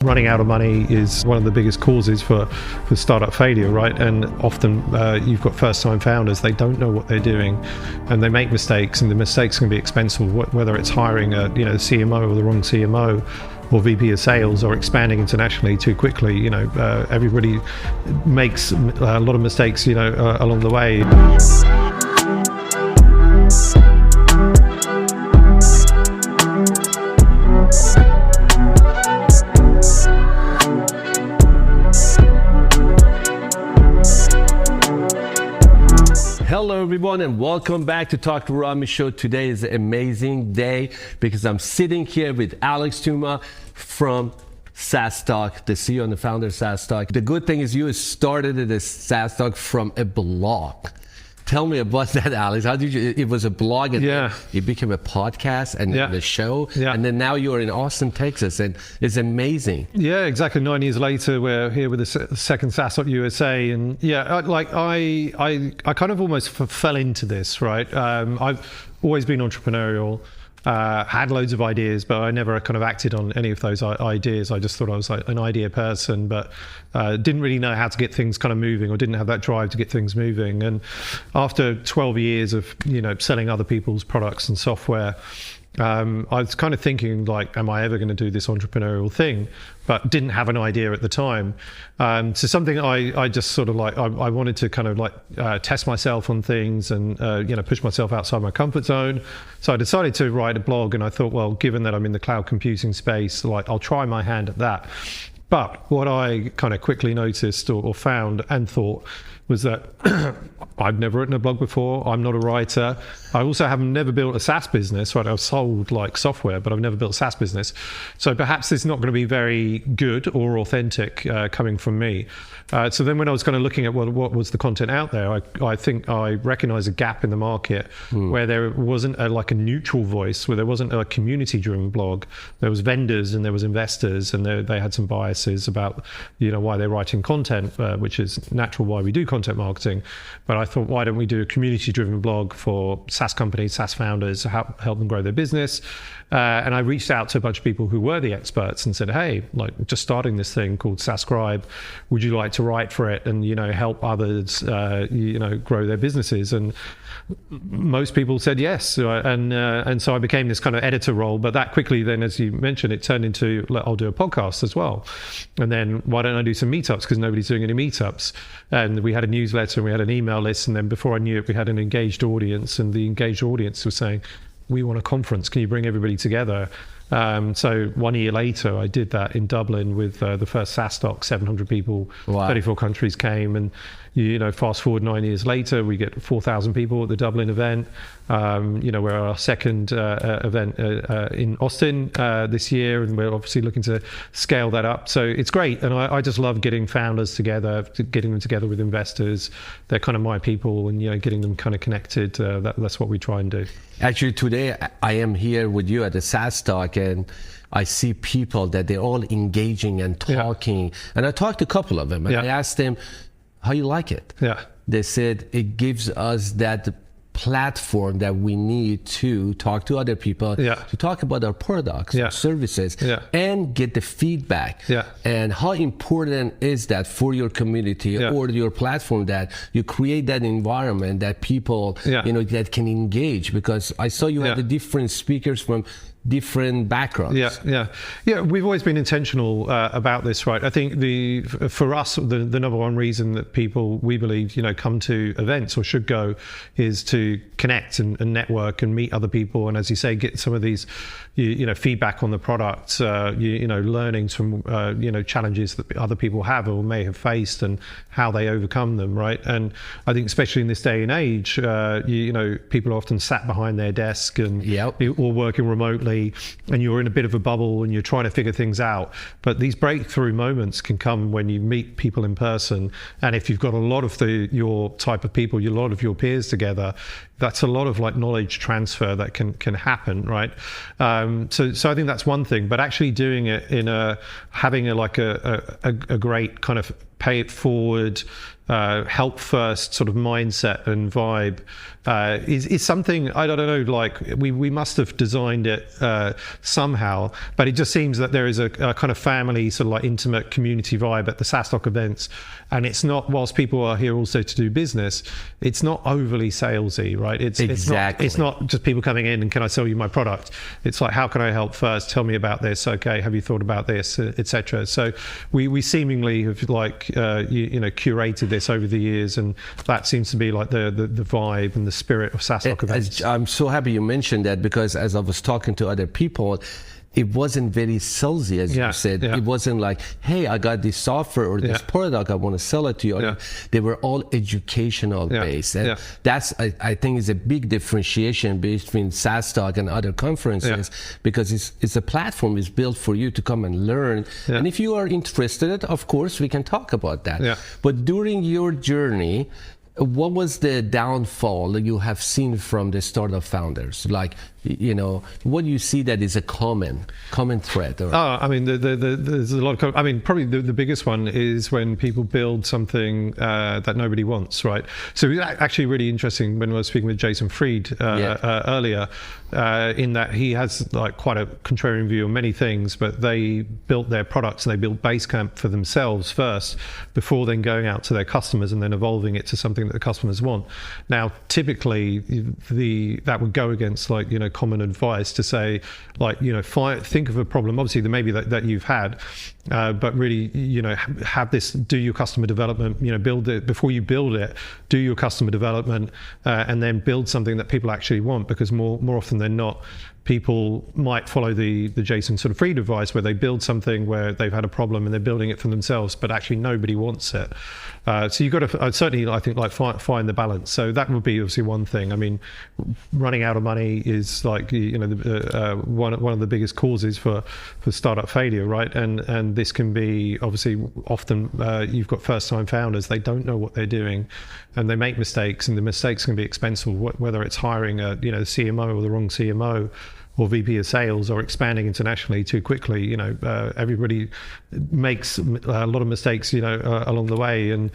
Running out of money is one of the biggest causes for startup failure, right? And often you've got first-time founders, they don't know what they're doing and they make mistakes, and the mistakes can be expensive, whether it's hiring a CMO or the wrong CMO or VP of sales, or expanding internationally too quickly. Everybody makes a lot of mistakes along the way. Hello everyone, and welcome back to Talk2Rami show. Today is an amazing day because I'm sitting here with Theuma from SaaStock, the CEO and the founder of SaaStock. The good thing is you started this SaaStock from a blog. Tell me about that, Alex. How did you? It was a blog, and it became a podcast and the show, and then now you're in Austin, Texas, and it's amazing. Yeah, exactly. 9 years later, we're here with the second SaaStock USA, and I kind of almost fell into this, right? I've always been entrepreneurial. Had loads of ideas, but I never kind of acted on any of those ideas. I just thought I was like an idea person, but didn't really know how to get things kind of moving, or didn't have that drive to get things moving. And after 12 years of selling other people's products and software, I was kind of thinking, like, am I ever going to do this entrepreneurial thing? But didn't have an idea at the time. So something I just sort of like, I wanted to kind of like test myself on things and push myself outside my comfort zone. So I decided to write a blog, and I thought, well, given that I'm in the cloud computing space, like, I'll try my hand at that. But what I kind of quickly noticed or found and thought was that I've never written a blog before. I'm not a writer. I also have never built a SaaS business, right? I've sold like software, but I've never built a SaaS business. So perhaps it's not going to be very good or authentic coming from me. So then when I was kind of looking at what was the content out there, I think I recognized a gap in the market where there wasn't a neutral voice, where there wasn't a community-driven blog. There was vendors and there was investors, and they had some biases about why they're writing content, which is natural why we do content marketing. But I thought, why don't we do a community-driven blog for SaaS companies, SaaS founders, help them grow their business? And I reached out to a bunch of people who were the experts and said, hey, like, just starting this thing called SaaScribe, would you like to write for it and help others grow their businesses? And most people said yes, and so I became this kind of editor role. But that quickly then, as you mentioned, it turned into, I'll do a podcast as well, and then why don't I do some meetups, because nobody's doing any meetups. And we had a newsletter and we had an email list, and then before I knew it, we had an engaged audience, and the engaged audience was saying, we want a conference, can you bring everybody together? So 1 year later, I did that in Dublin with the first SaaStock. 700 people, 34 countries came, and fast forward 9 years later, we get 4,000 people at the Dublin event. We're our second event in Austin this year, and we're obviously looking to scale that up. So it's great, and I just love getting founders together, getting them together with investors. They're kind of my people, and getting them kind of connected. That's what we try and do. Actually, today I am here with you at the SaaStock, and I see people that they're all engaging and talking. And I talked to a couple of them, and I asked them, how you like it? They said it gives us that platform that we need to talk to other people, to talk about our products, services, and get the feedback. And how important is that for your community or your platform, that you create that environment that people that can engage? Because I saw you had the different speakers from different backgrounds. We've always been intentional about this, right? I think for us, the number one reason that people, we believe, come to events or should go, is to connect and network and meet other people, and, as you say, get some of these feedback on the product, learnings from challenges that other people have or may have faced, and how they overcome them, right? And I think especially in this day and age, people are often sat behind their desk and or working remotely, and you're in a bit of a bubble and you're trying to figure things out. But these breakthrough moments can come when you meet people in person, and if you've got a lot of your type of people, a lot of your peers together, that's a lot of like knowledge transfer that can happen, right? So I think that's one thing. But actually doing it in having a great kind of pay it forward, help first sort of mindset and vibe is something, I don't know, like we must have designed it somehow, but it just seems that there is a kind of family, sort of like intimate community vibe at the SaaStock events. And it's not, whilst people are here also to do business, it's not overly salesy, right? Exactly. It's not just people coming in and can I sell you my product? It's like, how can I help first? Tell me about this. Okay, have you thought about this, etc. So we seemingly have like curated this over the years, and that seems to be like the vibe and the spirit of SaaStock events. I'm so happy you mentioned that, because as I was talking to other people, it wasn't very salesy, as you said. It wasn't like, hey, I got this software or this product, I want to sell it to you. They were all educational based. And that's, I think, is a big differentiation between SaaStock and other conferences, because it's a platform is built for you to come and learn. And if you are interested, of course, we can talk about that. But during your journey, what was the downfall that you have seen from the startup founders? Like, what do you see that is a common thread? I mean, there's a lot of, probably the biggest one is when people build something that nobody wants, right? So it was actually really interesting when I was speaking with Jason Fried earlier, in that he has like quite a contrarian view on many things, but they built their products and they built Basecamp for themselves first, before then going out to their customers and then evolving it to something that the customers want. Now, typically, that would go against common advice to say, like, think of a problem, obviously maybe that you've had, but really, have this, do your customer development, build it before you build it, do your customer development, and then build something that people actually want, because more often than not, people might follow the Jason sort of Fried advice, where they build something where they've had a problem and they're building it for themselves, but actually nobody wants it. So you've got to certainly, I think, like find the balance. So that would be obviously one thing. I mean, running out of money is like one of the biggest causes for startup failure, right? And this can be obviously often you've got first-time founders, they don't know what they're doing, and they make mistakes, and the mistakes can be expensive, whether it's hiring a CMO or the wrong CMO, or VP of sales, or expanding internationally too quickly. Everybody makes a lot of mistakes, along the way, and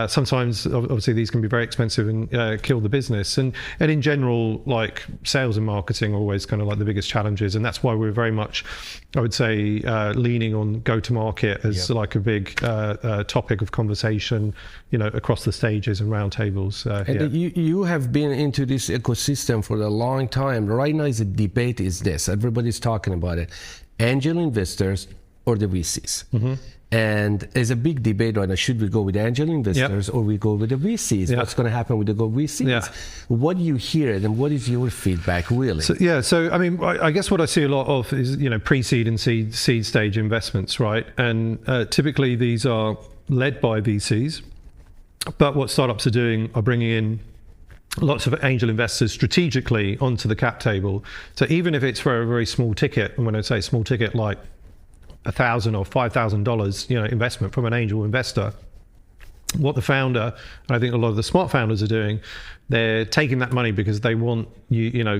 sometimes obviously these can be very expensive and kill the business. And in general, like, sales and marketing are always kind of like the biggest challenges, and that's why we're very much, I would say, leaning on go-to-market as like a big topic of conversation, across the stages and roundtables. And you have been into this ecosystem for a long time. Right now, is a debate is this. Everybody's talking about it. Angel investors or the VCs. And there's a big debate right now. Should we go with angel investors or we go with the VCs? What's going to happen with the VCs? What do you hear, and what is your feedback, really? So I mean, I guess what I see a lot of is, pre-seed and seed stage investments, right? And typically these are led by VCs. But what startups are doing are bringing in lots of angel investors strategically onto the cap table. So even if it's for a very small ticket, and when I say small ticket, like $1,000 or $5,000, investment from an angel investor, what the founder, and I think a lot of the smart founders are doing, they're taking that money because they want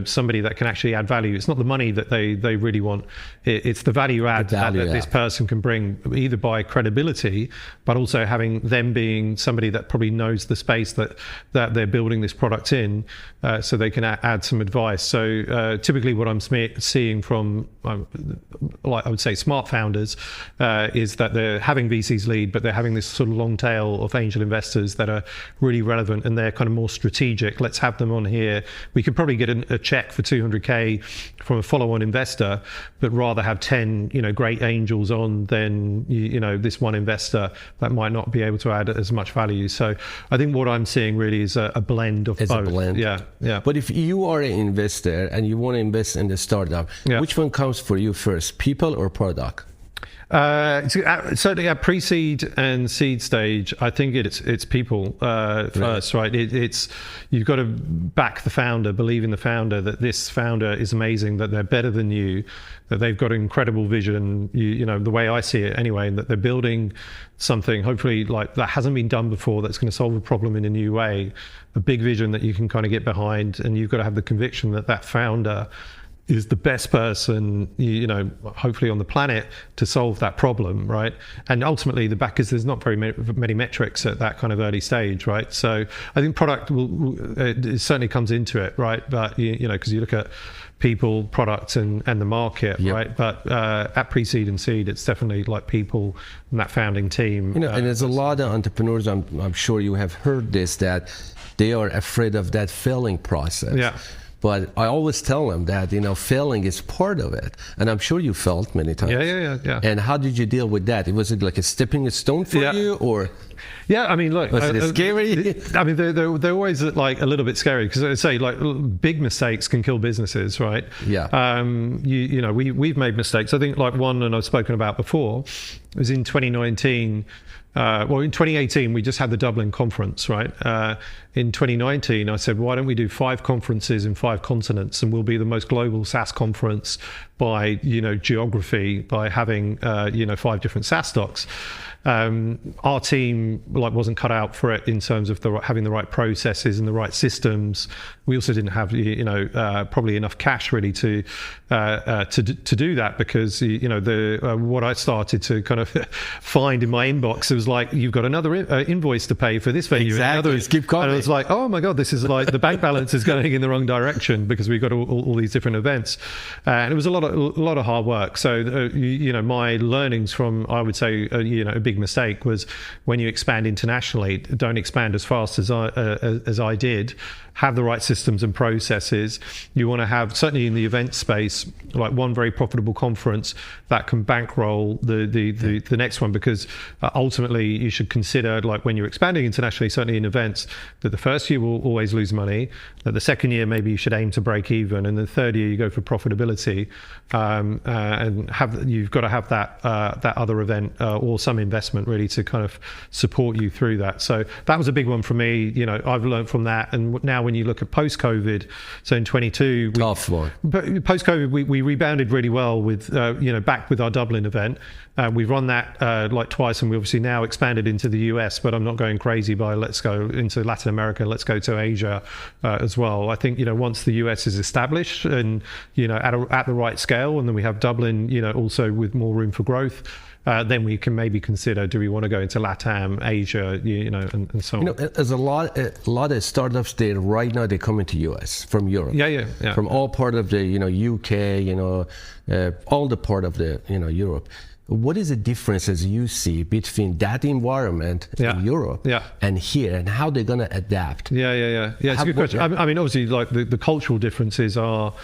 somebody that can actually add value. It's not the money that they really want. It's the value add that this person can bring, either by credibility, but also having them being somebody that probably knows the space that they're building this product in, so they can add some advice. So typically what I'm seeing from, like I would say, smart founders, is that they're having VCs lead, but they're having this sort of long tail of angel investors that are really relevant, and they're kind of more strategic. Let's have them on here. We could probably get a check for $200K from a follow-on investor, but rather have 10, great angels on than, this one investor that might not be able to add as much value. So I think what I'm seeing really is a blend of both. A blend. Yeah. But if you are an investor and you want to invest in the startup, which one comes for you first, people or product? Certainly at pre-seed and seed stage, I think it's people first, right? It's you've got to back the founder, believe in the founder, that this founder is amazing, that they're better than you, that they've got an incredible vision, the way I see it anyway, and that they're building something hopefully like that hasn't been done before, that's going to solve a problem in a new way, a big vision that you can kind of get behind, and you've got to have the conviction that founder is the best person, hopefully on the planet to solve that problem, right? And ultimately because there's not very many metrics at that kind of early stage, right? So I think product it certainly comes into it, right? But because you look at people, product, and the market, right? But at pre-seed and seed, it's definitely like people and that founding team. And there's a lot of entrepreneurs, I'm sure you have heard this, that they are afraid of that failing process. Yeah. But I always tell them that, failing is part of it. And I'm sure you failed many times. Yeah. And how did you deal with that? Was it like a stepping stone for you, or? Yeah, I mean, look, was it scary? I mean, they're always like a little bit scary because I say like big mistakes can kill businesses, right? Yeah. We've made mistakes. I think like one, and I've spoken about before, was in 2019. In 2018, we just had the Dublin conference, right? In 2019, I said, why don't we do 5 conferences in 5 continents, and we'll be the most global SaaS conference by, geography, by having, 5 different SaaStocks. Our team wasn't cut out for it in terms of having the right processes and the right systems. We also didn't have probably enough cash really to do that, because what I started to kind of find in my inbox, it was like, you've got another invoice to pay for this venue. Exactly. Keep going. And it was like, oh my god, this is like the bank balance is going in the wrong direction because we've got all these different events, and it was a lot of hard work. So my learnings from, I would say, a big mistake was, when you expand internationally, don't expand as fast as I did. Have the right systems and processes. You want to have, certainly in the event space, like one very profitable conference that can bankroll the next one, because ultimately you should consider, like when you're expanding internationally, certainly in events, that the first year will always lose money, that the second year maybe you should aim to break even, and the third year you go for profitability, and you've got to have that other event or some investment really to kind of support you through that. So that was a big one for me. I've learned from that, and now when you look at post-COVID, so in 22, post-COVID, we rebounded really well with, back with our Dublin event. We've run that like twice, and we obviously now expanded into the US, but I'm not going crazy by let's go into Latin America, let's go to Asia as well. I think, once the US is established and, at the right scale, and then we have Dublin, also with more room for growth, then we can maybe consider, do we want to go into LATAM, Asia, and so on. There's a lot of startups there right now. They come into US from Europe. Yeah. From all part of the, UK, all the part of the, Europe. What is the difference, as you see, between that environment in Europe and here, and how they're going to adapt? Yeah. It's a good question. I mean, obviously, like the cultural differences are.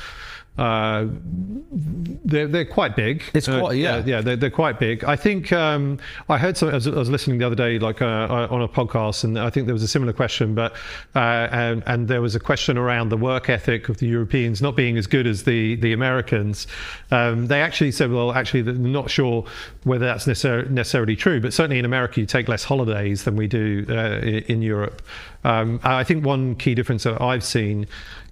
They're quite big. They're quite big. I think I heard some. I was listening the other day, like on a podcast, and I think there was a similar question. But and there was a question around the work ethic of the Europeans not being as good as the Americans. They actually said, well, actually, they're not sure whether that's necessarily true. But certainly in America, you take less holidays than we do in Europe. I think one key difference that I've seen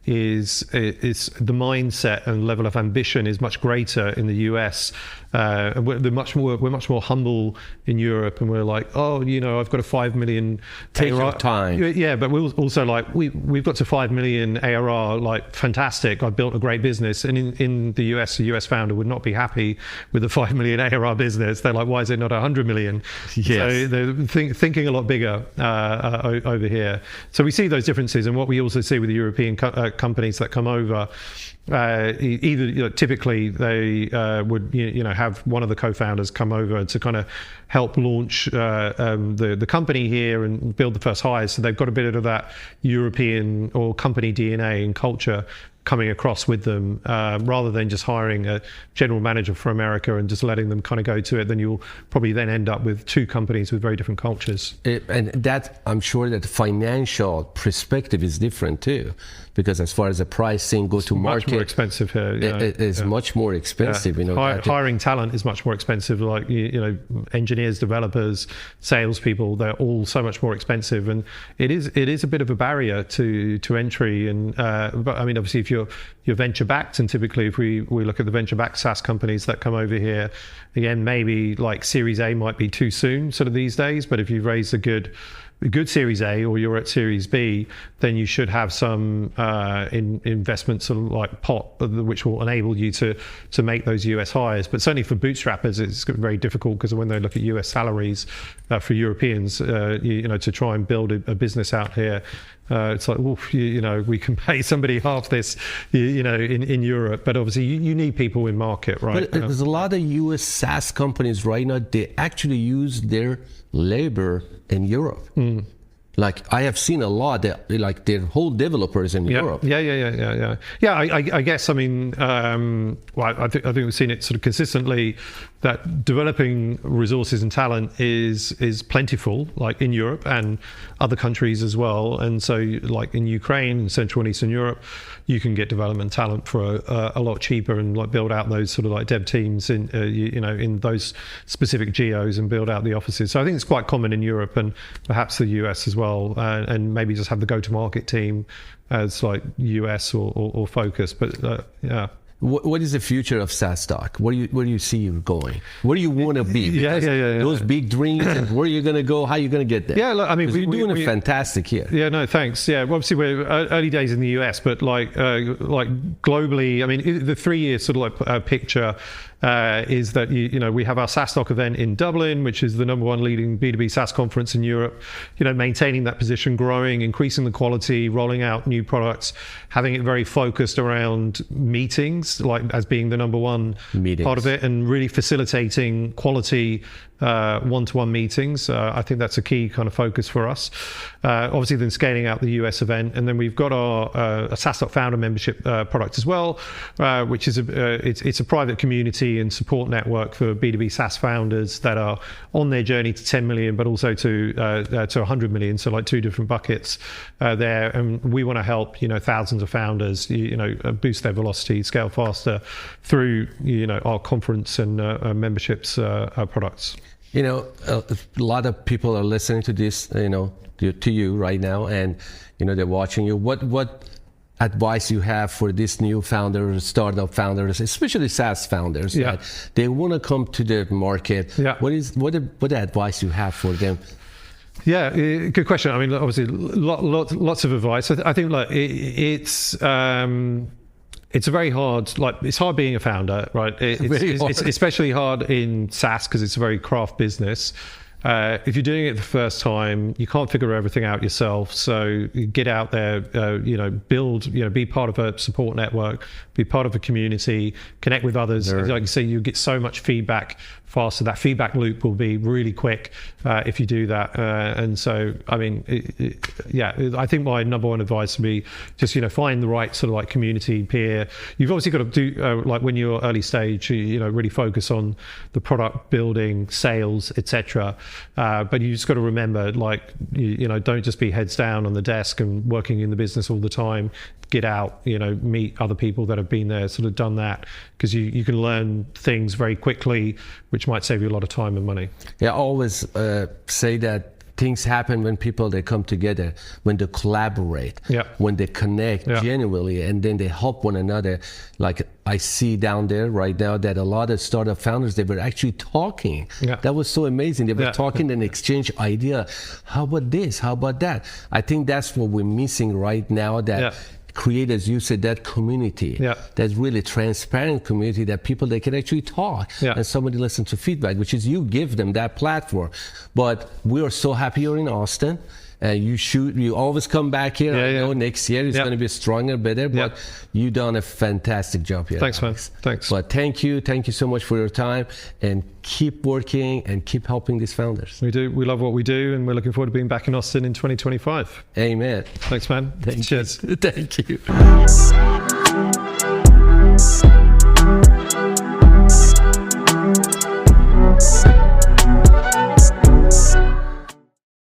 is the mindset and level of ambition is much greater in the US. We're much more humble in Europe, and we're like, I've got a 5 million. Take your time. Yeah, but we're also like, we've got to 5 million ARR, like fantastic. I've built a great business, and in the US, a US founder would not be happy with a 5 million ARR business. They're like, why is it not 100 million? Yes. So they're thinking a lot bigger over here. So we see those differences, and what we also see with the European companies that come over. Either typically they would have one of the co-founders come over to kind of help launch the company here and build the first hires. So they've got a bit of that European or company DNA and culture coming across with them, rather than just hiring a general manager for America and just letting them kind of go to it. Then you'll probably then end up with 2 companies with very different cultures. And that, I'm sure that the financial perspective is different too, because as far as the pricing, go to market, much more expensive here. It is much more expensive. Hiring talent is much more expensive. Like engineers, developers, salespeople, they're all so much more expensive, and it is a bit of a barrier to entry. And but I mean, obviously, if you're venture backed, and typically if we look at the venture backed SaaS companies that come over here, again, maybe like Series A might be too soon sort of these days, but if you've raised a good a good Series A or you're at Series B, then you should have some investment sort of like pot, which will enable you to make those US hires. But certainly for bootstrappers, it's very difficult because when they look at US salaries for Europeans, to try and build a business out here, it's like, well, we can pay somebody half this, in Europe. But obviously, you need people in market, right? But there's a lot of US SaaS companies right now, they actually use their labor in Europe. Like I have seen a lot that like their whole developers in Europe. Yeah. I guess. I mean, I think we've seen it sort of consistently that developing resources and talent is plentiful, like in Europe and other countries as well. And so, like in Ukraine and Central and Eastern Europe, you can get development talent for a lot cheaper and like build out those sort of like dev teams in in those specific geos and build out the offices. So I think it's quite common in Europe and perhaps the US as well, and maybe just have the go-to-market team as like US or focus. But yeah. What is the future of SaaStock? Where do you see you going? Where do you want to be? Yeah. Those big dreams, and where are you going to go? How are you going to get there? Yeah, look, I mean, we're doing a fantastic here. Yeah, no, thanks. Yeah, well, obviously we're early days in the US, but like globally, I mean, the 3-year sort of like picture is that we have our SaaStock event in Dublin, which is the #1 leading B2B SaaS conference in Europe. Maintaining that position, growing, increasing the quality, rolling out new products, having it very focused around meetings, like as being the #1 part of it, and really facilitating quality one-to-one meetings. I think that's a key kind of focus for us. Obviously, then scaling out the US event, and then we've got our a SaaStock founder membership product as well, which is it's a private community and support network for B2B SaaS founders that are on their journey to 10 million, but also to 100 million. So like 2 different buckets there, and we want to help thousands of founders boost their velocity, scale faster through our conference and memberships products. A lot of people are listening to this, to you right now, and they're watching you. What advice you have for these new founders, startup founders, especially SaaS founders? Yeah. That they want to come to the market. Yeah. What advice you have for them? Yeah, good question. I mean, obviously, lots of advice. I think like it's a very hard, it's hard being a founder, right? It's especially hard in SaaS because it's a very craft business. If you're doing it the first time, you can't figure everything out yourself. So get out there, build, be part of a support network, be part of a community, connect with others. Sure. Like you say, you get so much feedback faster. That feedback loop will be really quick if you do that. And so, I mean, I think my #1 advice would be just, find the right sort of like community peer. You've obviously got to do, like when you're early stage, really focus on the product building, sales, etc. But you just got to remember, don't just be heads down on the desk and working in the business all the time. Get out, meet other people that have been there, sort of done that, because you can learn things very quickly, which might save you a lot of time and money. Yeah, I always say that things happen when people, they come together, when they collaborate, when they connect genuinely, and then they help one another. Like I see down there right now that a lot of startup founders, they were actually talking. That was so amazing. They were talking and exchange idea. How about this? How about that? I think that's what we're missing right now, that create, as you said, that community, that's really transparent community, that people, they can actually talk and somebody listen to feedback, which is you give them that platform. But we are so happy you're in Austin. You always come back here. I know next year it's going to be stronger, better, but you done a fantastic job here. Thanks, Alex. man. Thanks. But thank you so much for your time, and keep working and keep helping these founders. We do. We love what we do, and we're looking forward to being back in Austin in 2025. Amen. Thanks, man. Cheers. Thank you.